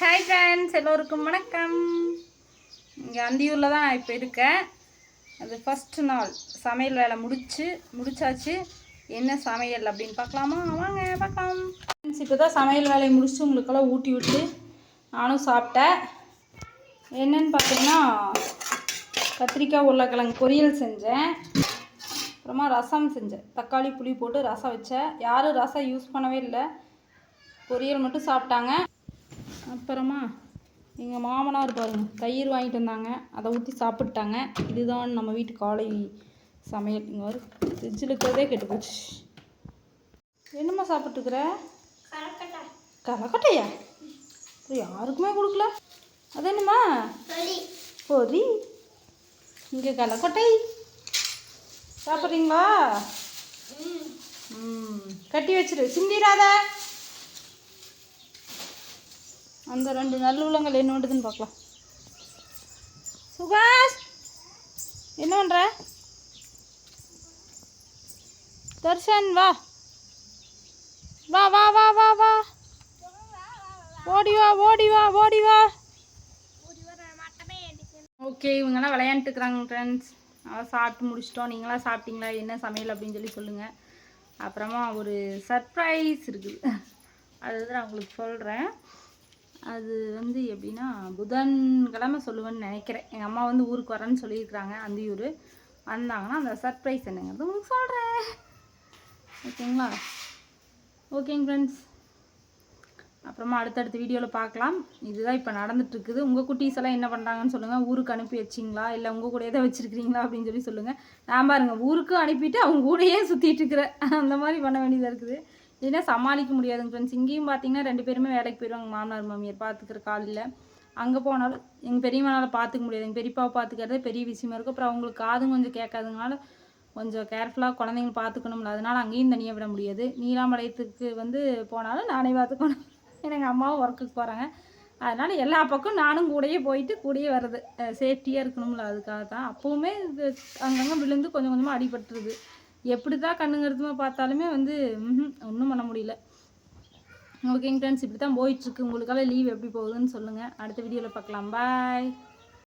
Hi friends, எல்லோருக்கும் வணக்கம். இங்கே அந்தியூரில் தான் இப்போ இருக்கேன். அது ஃபஸ்ட்டு நாள் சமையல் வேலை முடிச்சாச்சு. என்ன சமையல் அப்படின்னு பார்க்கலாமா? வாங்க பார்க்கலாம். ஃப்ரெண்ட்ஸ், இப்போ தான் சமையல் வேலையை முடிச்சு உங்களுக்கெல்லாம் ஊட்டி விட்டு நானும் சாப்பிட்டேன். என்னென்னு பார்த்தீங்கன்னா, கத்திரிக்காய் உருளைக்கிழங்கு பொரியல் செஞ்சேன். அப்புறமா ரசம் செஞ்சேன். தக்காளி புளி போட்டு ரசம் வச்சேன். யாரும் ரசம் யூஸ் பண்ணவே இல்லை, பொரியல் மட்டும் சாப்பிட்டாங்க. அப்புறமா எங்கள் மாமனார் பாருங்க தயிர் வாங்கிட்டு வந்தாங்க, அதை ஊற்றி சாப்பிட்டாங்க. இதுதான் நம்ம வீட்டு காலை சமையல். இங்கே வரும் ஃப்ரிட்ஜில் இருக்கிறதே கெட்டு போச்சு. என்னம்மா சாப்பிட்டுருக்குற? கலக்கட்டையா? யாருக்குமே கொடுக்கல. அது என்னம்மா? பொரி. இங்கே கலக்கொட்டை சாப்பிட்றீங்களா? கட்டி வச்சிரு, சிந்திராத. அந்த ரெண்டு நல்லுள்ளங்கள் என்ன பண்ணுறதுன்னு பார்க்கலாம். சுகாஷ், என்ன பண்ணுற? தர்ஷன், வா வா வா வா வா வா, ஓடி வா ஓடி வா ஓடி வா. ஓகே, இவங்கெல்லாம் விளையாண்டுக்கிறாங்க ஃப்ரெண்ட்ஸ். நல்லா சாப்பிட்டு முடிச்சிட்டோம். நீங்களாம் சாப்பிட்டீங்களா? என்ன சமையல் அப்படின்னு சொல்லி சொல்லுங்கள். அப்புறமா ஒரு சர்ப்ரைஸ் இருக்குது, அதுதான் நான் உங்களுக்கு சொல்கிறேன். அது எப்படின்னா, புதன்கிழமை சொல்லுவேன்னு நினைக்கிறேன். எங்கள் அம்மா ஊருக்கு வரேன்னு சொல்லியிருக்கிறாங்க. அந்தியூர் வந்தாங்கன்னா அந்த சர்ப்ரைஸ் என்னங்கிறது உங்களுக்கு சொல்கிறேன். ஓகேங்களா? ஓகேங்க ஃப்ரெண்ட்ஸ், அப்புறமா அடுத்தடுத்த வீடியோவில் பார்க்கலாம். இதுதான் இப்போ நடந்துகிட்ருக்குது. உங்கள் குட்டீஸ் எல்லாம் என்ன பண்ணுறாங்கன்னு சொல்லுங்கள். ஊருக்கு அனுப்பி வச்சிங்களா, இல்லை உங்கள் கூடயே தான் வச்சுருக்கிறீங்களா அப்படின்னு சொல்லி சொல்லுங்கள். நான் பாருங்கள், ஊருக்கும் அனுப்பிட்டு அவங்க கூடயே சுற்றிட்டுருக்குறேன். அந்த மாதிரி பண்ண வேண்டியதாக இருக்குது. இல்லைன்னா சமாளிக்க முடியாதுங்க ஃப்ரெண்ட்ஸ். இங்கேயும் பார்த்தீங்கன்னா 2 பேருமே வேலைக்கு போயிடுவாங்க. மாமனார் மாமியார் பார்த்துக்கிற காலையில். அங்கே போனாலும் எங்கள் பெரியம்மானால் பார்த்துக்க முடியாது. எங்கள் பெரியப்பாவை பார்த்துக்கிறதே பெரிய விஷயமா இருக்கும். அப்புறம் அவங்களுக்கு காதும் கொஞ்சம் கேட்காதுனால கொஞ்சம் கேர்ஃபுல்லாக குழந்தைங்க பார்த்துக்கணும்ல. அதனால் அங்கேயும் தனியாக விட முடியாது. நீலாமலையத்துக்கு போனாலும் நானே பார்த்துக்கணும். எனக்கு அம்மாவும் ஒர்க்குக்கு போகிறாங்க. அதனால் எல்லா பக்கம் நானும் கூடயே போயிட்டு கூடயே வர்றது, சேஃப்டியாக இருக்கணும்ல. அதுக்காக தான். அப்போவுமே இது அங்கங்கே விழுந்து கொஞ்சம் கொஞ்சமாக அடிபட்டுருது. எப்படி தான் கண்ணுங்கிறதுமா பார்த்தாலுமே ஒன்றும் பண்ண முடியல. ஓகேங்க ஃப்ரெண்ட்ஸ், இப்படி தான் போயிட்டுருக்கு. உங்களுக்கெல்லாம் லீவ் எப்படி போகுதுன்னு சொல்லுங்கள். அடுத்த வீடியோவில் பார்க்கலாம். பாய்.